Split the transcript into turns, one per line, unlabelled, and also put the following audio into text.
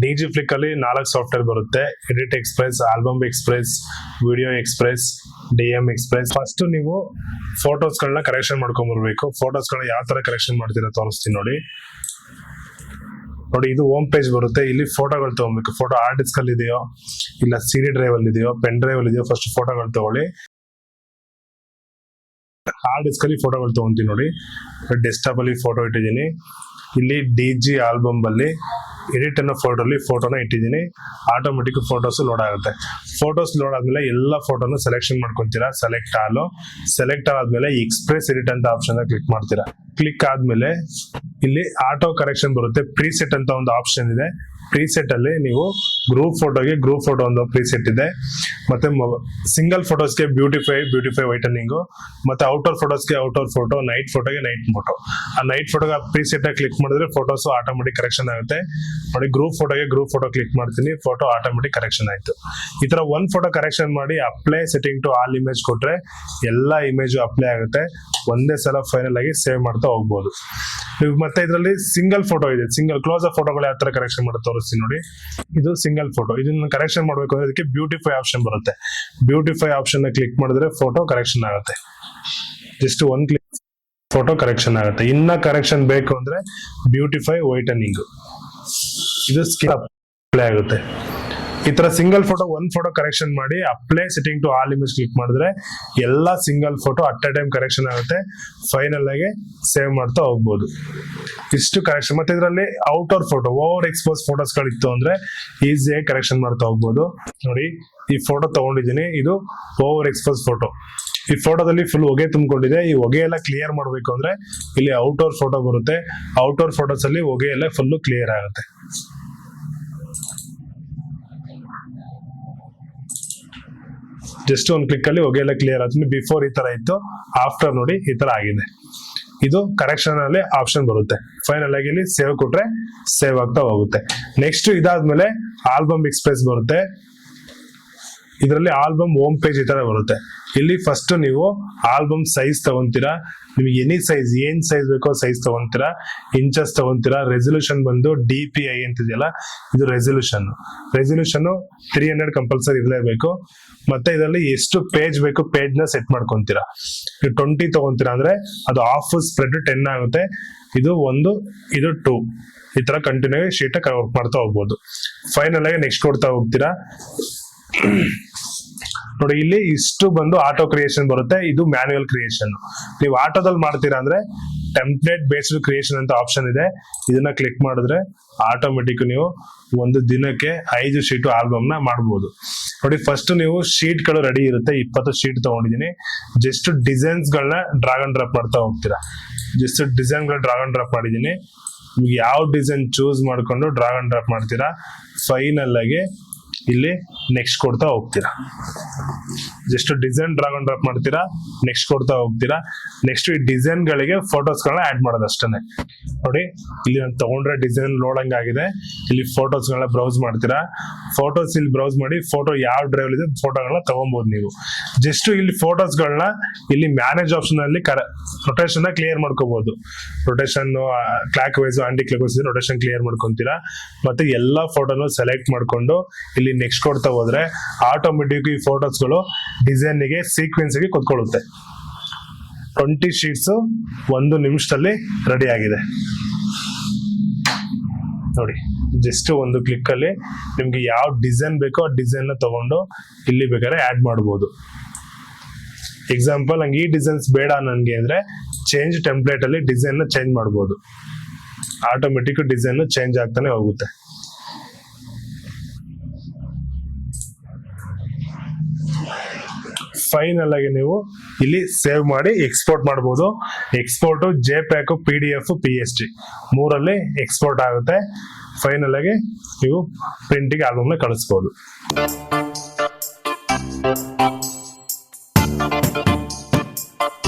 DigiFlick ಅಲ್ಲಿ 4 software ಬರುತ್ತೆ. Edit express, album express, video express, DM express. First ನೀವು photos ಗಳನ್ನ ಕರೆಕ್ಷನ್ ಮಾಡ್ಕೊಂಡ್ ಬರ್ಬೇಕು. ಫೋಟೋಸ್ ಗಳನ್ನ ಯಾವ ತರ ಕರೆಕ್ಷನ್ ಮಾಡ್ತೀರಾ ತೋರಿಸ್ತೀನಿ ನೋಡಿ. ಇದು ಹೋಮ್ ಪೇಜ್ ಬರುತ್ತೆ. ಇಲ್ಲಿ ಫೋಟೋಗಳು ತಗೊಬೇಕು. ಫೋಟೋ ಹಾರ್ಡ್ ಡಿಸ್ಕ್ ಅಲ್ಲಿ ಇದೆಯೋ ಇಲ್ಲ CD ಡ್ರೈವ್ ಅಲ್ಲಿ ಇದೆಯೋ ಪೆನ್ ಡ್ರೈವ್ ಅಲ್ಲಿ ಇದೆಯೋ ಫಸ್ಟ್ ಫೋಟೋಗಳು ತಗೊಳ್ಳಿ. ಹಾರ್ಡ್ ಡಿಸ್ಕ್ ಅಲ್ಲಿ ಫೋಟೋಗಳು ತಗೊಂತೀನಿ ನೋಡಿ. ಡೆಸ್ಕ್ಟಾಪ್ ಅಲ್ಲಿ ಫೋಟೋ ಇಟ್ಟಿದ್ದೀನಿ. ಇಲ್ಲಿ DG ಆಲ್ಬಮ್ ಅಲ್ಲಿ ಎಡಿಟ್ ಅನ್ನೋ ಫೋಟೋಲಿ ಫೋಟೋನ ಇಟ್ಟಿದ್ದೀನಿ. ಆಟೋಮೆಟಿಕ್ ಫೋಟೋಸ್ ಲೋಡ್ ಆಗುತ್ತೆ. ಫೋಟೋಸ್ ಲೋಡ್ ಆದ್ಮೇಲೆ ಎಲ್ಲ ಫೋಟೋನು ಸೆಲೆಕ್ಷನ್ ಮಾಡ್ಕೊಂತೀರಾ. ಸೆಲೆಕ್ಟ್ ಆದ್ಮೇಲೆ ಎಕ್ಸ್ಪ್ರೆಸ್ ಎಡಿಟ್ ಅಂತ ಆಪ್ಷನ್ ಕ್ಲಿಕ್ ಮಾಡ್ತೀರಾ. ಕ್ಲಿಕ್ ಆದ್ಮೇಲೆ ಇಲ್ಲಿ ಆಟೋ ಕರೆಕ್ಷನ್ ಬರುತ್ತೆ. ಪ್ರೀಸೆಟ್ ಅಂತ ಒಂದು ಆಪ್ಷನ್ ಇದೆ. ಪ್ರೀಸೆಟ್ ಅಲ್ಲಿ ನೀವು ಗ್ರೂಪ್ ಫೋಟೋ ಒಂದು ಪ್ರೀಸೆಟ್ ಇದೆ. ಮತ್ತೆ ಸಿಂಗಲ್ ಫೋಟೋಸ್ಗೆ ಬ್ಯೂಟಿಫೈ ವೈಟನಿಂಗ್, ಮತ್ತೆ ಔಟರ್ ಫೋಟೋಸ್ಗೆ ಔಟರ್ ಫೋಟೋ, ನೈಟ್ ಫೋಟೋಗೆ ನೈಟ್ ಫೋಟೋ. ಆ ನೈಟ್ ಫೋಟೋಗೆ ಪ್ರೀಸೆಟ್ ಕ್ಲಿಕ್ ಮಾಡಿದ್ರೆ ಫೋಟೋಸ್ ಆಟೋಮೆಟಿಕ್ ಕರೆಕ್ಷನ್ ಆಗುತ್ತೆ ನೋಡಿ. ಗ್ರೂಪ್ ಫೋಟೋ ಕ್ಲಿಕ್ ಮಾಡ್ತೀನಿ. ಫೋಟೋ ಆಟೋಮೆಟಿಕ್ ಕರೆಕ್ಷನ್ ಆಯ್ತು. ಈ ತರ ಒಂದ್ ಫೋಟೋ ಕರೆಕ್ಷನ್ ಮಾಡಿ apply setting to all image ಕೊಟ್ರೆ ಎಲ್ಲಾ ಇಮೇಜ್ ಅಪ್ಲೈ ಆಗುತ್ತೆ. ಒಂದೇ ಸಲ ಫೈನಲ್ ಆಗಿ ಸೇವ್ ಮಾಡ್ತಾ ಹೋಗ್ಬೋದು. ಮತ್ತೆ ಇದರಲ್ಲಿ ಸಿಂಗಲ್ ಫೋಟೋ ಇದೆ. ಸಿಂಗಲ್ ಕ್ಲೋಸ್ ಅಪ್ ಫೋಟೋಗಳು ಯಾವ ತರ ಕರೆಕ್ಷನ್ ಮಾಡೋದು ತೋರಿಸ್ತೀನಿ ನೋಡಿ. ಇದು ಸಿಂಗಲ್ ಫೋಟೋ. ಇದನ್ನ ಕರೆಕ್ಷನ್ ಮಾಡ್ಬೇಕು ಅಂದ್ರೆ ಅದಕ್ಕೆ ಬ್ಯೂಟಿಫೈ ಆಪ್ಷನ್ ಬರುತ್ತೆ. ಬ್ಯೂಟಿಫೈ ಆಪ್ಷನ್ ಕ್ಲಿಕ್ ಮಾಡಿದ್ರೆ ಫೋಟೋ ಕರೆಕ್ಷನ್ ಆಗುತ್ತೆ. ಜಸ್ಟ್ ಒಂದ್ ಕ್ಲಿಕ್ ಫೋಟೋ ಕರೆಕ್ಷನ್ ಆಗುತ್ತೆ. ಇನ್ನ ಕರೆಕ್ಷನ್ ಬೇಕು ಅಂದ್ರೆ ಬ್ಯೂಟಿಫೈ ವೈಟನಿಂಗ್, ಇದು ಸ್ಕಿನ್ ಅಪ್ಲೈ ಆಗುತ್ತೆ. ಈ ತರ ಸಿಂಗಲ್ ಒಂದ್ ಫೋಟೋ ಕರೆಕ್ಷನ್ ಮಾಡಿ apply setting to all image click ಮಾಡಿದ್ರೆ ಎಲ್ಲಾ single photo at a time correction ಆಗುತ್ತೆ. ಫೈನಲ್ ಆಗಿ ಸೇವ್ ಮಾಡ್ತಾ ಹೋಗ್ಬೋದು. ಇಷ್ಟು ಕರೆಕ್ಷನ್. ಮತ್ತೆ ಇದರಲ್ಲಿ outer photo, over expose photos ಗಳಿತ್ತು ಅಂದ್ರೆ ಈಸಿಯಾಗಿ ಕರೆಕ್ಷನ್ ಮಾಡ್ತಾ ಹೋಗ್ಬೋದು ನೋಡಿ. ಈ ಫೋಟೋ ತಗೊಂಡಿದ್ದೀನಿ. ಇದು ಓವರ್ ಎಕ್ಸ್ಪೋಸ್ ಫೋಟೋ. ಈ ಫೋಟೋದಲ್ಲಿ ಫುಲ್ ಹೊಗೆ ತುಂಬಿಕೊಂಡಿದೆ. ಈ ಹೊಗೆ ಎಲ್ಲ ಕ್ಲಿಯರ್ ಮಾಡಬೇಕು ಅಂದ್ರೆ ಇಲ್ಲಿ ಔಟರ್ ಫೋಟೋ ಬರುತ್ತೆ. ಔಟರ್ ಫೋಟೋಸ್ ಅಲ್ಲಿ ಹೊಗೆ ಎಲ್ಲ ಫುಲ್ ಕ್ಲಿಯರ್ ಆಗುತ್ತೆ. ಜಸ್ಟ್ ಒಂದು ಕ್ಲಿಕ್ ಅಲ್ಲಿ ಹೊಗೆ ಎಲ್ಲ ಕ್ಲಿಯರ್ ಆಗುತ್ತೆ. ಬಿಫೋರ್ ಈ ತರ ಇತ್ತು, ಆಫ್ಟರ್ ನೋಡಿ ಈ ತರ ಆಗಿದೆ. ಇದು ಕರೆಕ್ಷನ್ ಅಲ್ಲಿ ಆಪ್ಷನ್ ಬರುತ್ತೆ. ಫೈನಲ್ ಆಗಿ ಇಲ್ಲಿ ಸೇವ್ ಕೊಟ್ರೆ ಸೇವ್ ಆಗ್ತಾ ಹೋಗುತ್ತೆ. ನೆಕ್ಸ್ಟ್ ಇದಾದ್ಮೇಲೆ ಆಲ್ಬಮ್ ಎಕ್ಸ್ಪ್ರೆಸ್ ಬರುತ್ತೆ. ಇದರಲ್ಲಿ ಆಲ್ಬಮ್ ಹೋಮ್ ಪೇಜ್ ಈ ತರ ಬರುತ್ತೆ. ಇಲ್ಲಿ ಫಸ್ಟ್ ನೀವು ಆಲ್ಬಮ್ ಸೈಜ್ ತಗೊಂತೀರಾ. ನಿಮ್ಗೆ ಎನಿ ಸೈಜ್, ಏನ್ ಸೈಜ್ ಬೇಕೋ ಸೈಜ್ ತಗೊಂತೀರಾ. ಇಂಚಸ್ ತಗೊಂತೀರಾ. ರೆಸಲ್ಯೂಷನ್ ಬಂದು DPI ಅಂತಿದೆಯಲ್ಲ, ಇದು ರೆಸಲ್ಯೂಷನ್ 300 ಕಂಪಲ್ಸರಿ ಇರಲೇಬೇಕು. ಮತ್ತೆ ಇದರಲ್ಲಿ ಎಷ್ಟು ಪೇಜ್ ಬೇಕು ಪೇಜ್ ನ ಸೆಟ್ ಮಾಡ್ಕೊಂತೀರಾ. 20 ತಗೊಂತೀರಾ ಅಂದ್ರೆ ಅದು ಹಾಫ್ ಸ್ಪ್ರೆಡ್ 10 ಆಗುತ್ತೆ. ಇದು 1, ಇದು 2. ಈ ತರ ಕಂಟಿನ್ಯೂ ಆಗಿ ಶೀಟ್ ವರ್ಕ್ ಮಾಡ್ತಾ ಹೋಗ್ಬೋದು. ಫೈನಲ್ ಆಗಿ ನೆಕ್ಸ್ಟ್ ಕೊಡ್ತಾ ಹೋಗ್ತೀರಾ ನೋಡಿ. ಇಲ್ಲಿ ಇಷ್ಟು ಬಂದು ಆಟೋ ಕ್ರಿಯೇಷನ್ ಬರುತ್ತೆ. ಇದು ಮ್ಯಾನ್ಯುಯಲ್ ಕ್ರಿಯೇಷನ್. ನೀವು ಆಟೋದಲ್ಲಿ ಮಾಡ್ತೀರಾ ಅಂದ್ರೆ ಟೆಂಪ್ಲೇಟ್ ಬೇಸ್ಡ್ ಕ್ರಿಯೇಷನ್ ಅಂತ ಆಪ್ಷನ್ ಇದೆ. ಇದನ್ನ ಕ್ಲಿಕ್ ಮಾಡಿದ್ರೆ ಆಟೋಮೆಟಿಕ್ ನೀವು ಒಂದು ದಿನಕ್ಕೆ 5 ಶೀಟ್ ಆಲ್ಬಮ್ ನ ಮಾಡ್ಬೋದು ನೋಡಿ. ಫಸ್ಟ್ ನೀವು ಶೀಟ್ ಗಳು ರೆಡಿ ಇರುತ್ತೆ. 20 ಶೀಟ್ ತಗೊಂಡಿದ್ದೀನಿ. ಜಸ್ಟ್ ಡಿಸೈನ್ಸ್ ಗಳನ್ನ ಡ್ರಾಗ್ ಅಂಡ್ ಡ್ರಾಪ್ ಮಾಡ್ತಾ ಹೋಗ್ತೀರಾ. ಜಸ್ಟ್ ಡಿಸೈನ್ ಗಳು ಡ್ರಾಗ್ ಅಂಡ್ ಡ್ರಾಪ್ ಮಾಡಿದೀನಿ. ನಿಮ್ಗೆ ಯಾವ ಡಿಸೈನ್ ಚೂಸ್ ಮಾಡ್ಕೊಂಡು ಡ್ರಾಗ್ ಅಂಡ್ ಡ್ರಾಪ್ ಮಾಡ್ತೀರಾ. ಫೈನಲ್ ಆಗಿ ಇಲ್ಲಿ ನೆಕ್ಸ್ಟ್ ಕೊಡ್ತಾ ಹೋಗ್ತೀರಾ. Just design drag and drop ಮಾಡ್ತೀರಾ, ನೆಕ್ಸ್ಟ್ ಕೊಡ್ತಾ ಹೋಗ್ತೀರಾ. ನೆಕ್ಸ್ಟ್ ಈ ಡಿಸೈನ್ ಗಳಿಗೆ ಫೋಟೋಸ್ ಗಳನ್ನ ಆಡ್ ಮಾಡೋದು ಅಷ್ಟೇನೆ ನೋಡಿ. ಇಲ್ಲಿ ನಾನು ತಗೊಂಡ್ರೆ ಡಿಸೈನ್ ಲೋಡ್ ಆಗಿದೆ. ಇಲ್ಲಿ ಫೋಟೋಸ್ ಗಳನ್ನ ಬ್ರೌಸ್ ಮಾಡ್ತೀರಾ. ಫೋಟೋಸ್ ಇಲ್ಲಿ ಬ್ರೌಸ್ ಮಾಡಿ ಫೋಟೋ ಯಾವ ಡ್ರೈವ್ ಇದೆ ಫೋಟೋಗಳನ್ನ ತಗೊಬಹುದು ನೀವು. ಜಸ್ಟ್ ಇಲ್ಲಿ ಫೋಟೋಸ್ ಗಳನ್ನ ಇಲ್ಲಿ ಮ್ಯಾನೇಜ್ ಆಪ್ಷನ್ ಅಲ್ಲಿ ರೊಟೇಷನ್ ಕ್ಲಿಯರ್ ಮಾಡ್ಕೋಬಹುದು. Rotation clockwise anti clockwise rotation clear ಮಾಡ್ಕೊಂತೀರಾ. ಮತ್ತೆ ಎಲ್ಲಾ ಫೋಟೋನು ಸೆಲೆಕ್ಟ್ ಮಾಡ್ಕೊಂಡು ಇಲ್ಲಿ ನೆಕ್ಸ್ಟ್ ಕೊಡ್ತಾ ಹೋದ್ರೆ ಆಟೋಮೆಟಿಕ್ ಈ ಫೋಟೋಸ್ ಗಳು ಡಿಸೈನ್ ಗೆ ಸೀಕ್ವೆನ್ಸ್ ಗೆ ಕೂತ್ಕೊಳ್ಳುತ್ತೆ. 20 ಶೀಟ್ಸ್ 1 ನಿಮಿಷದಲ್ಲಿ ರೆಡಿ ಆಗಿದೆ ನೋಡಿ. ಜಸ್ಟ್ ಒಂದು ಕ್ಲಿಕ್ ಅಲ್ಲಿ ನಿಮ್ಗೆ ಯಾವ ಡಿಸೈನ್ ಬೇಕೋ ಆ ಡಿಸೈನ್ ನ ತಗೊಂಡು ಇಲ್ಲಿ ಬೇಕಾದ್ರೆ ಆಡ್ ಮಾಡಬಹುದು. ಎಕ್ಸಾಂಪಲ್ ನಂಗೆ ಈ ಡಿಸೈನ್ಸ್ ಬೇಡ ನನ್ಗೆ ಅಂದ್ರೆ ಚೇಂಜ್ ಟೆಂಪ್ಲೇಟ್ ಅಲ್ಲಿ ಡಿಸೈನ್ ನ ಚೇಂಜ್ ಮಾಡಬಹುದು. ಆಟೋಮೆಟಿಕ್ ಡಿಸೈನ್ ಚೇಂಜ್ ಆಗ್ತಾನೆ ಹೋಗುತ್ತೆ. ಫೈನಲ್ ಆಗಿ ನೀವು ಇಲ್ಲಿ ಸೇವ್ ಮಾಡಿ ಎಕ್ಸ್ಪೋರ್ಟ್ ಮಾಡಬಹುದು. Export JPEG, PDF, PST 3 export ಆಗುತ್ತೆ. ಫೈನಲ್ ಆಗಿ ನೀವು ಪ್ರಿಂಟಿಂಗ್ ಆಲ್ಬಮ್ ನ ಕಳಿಸಬಹುದು.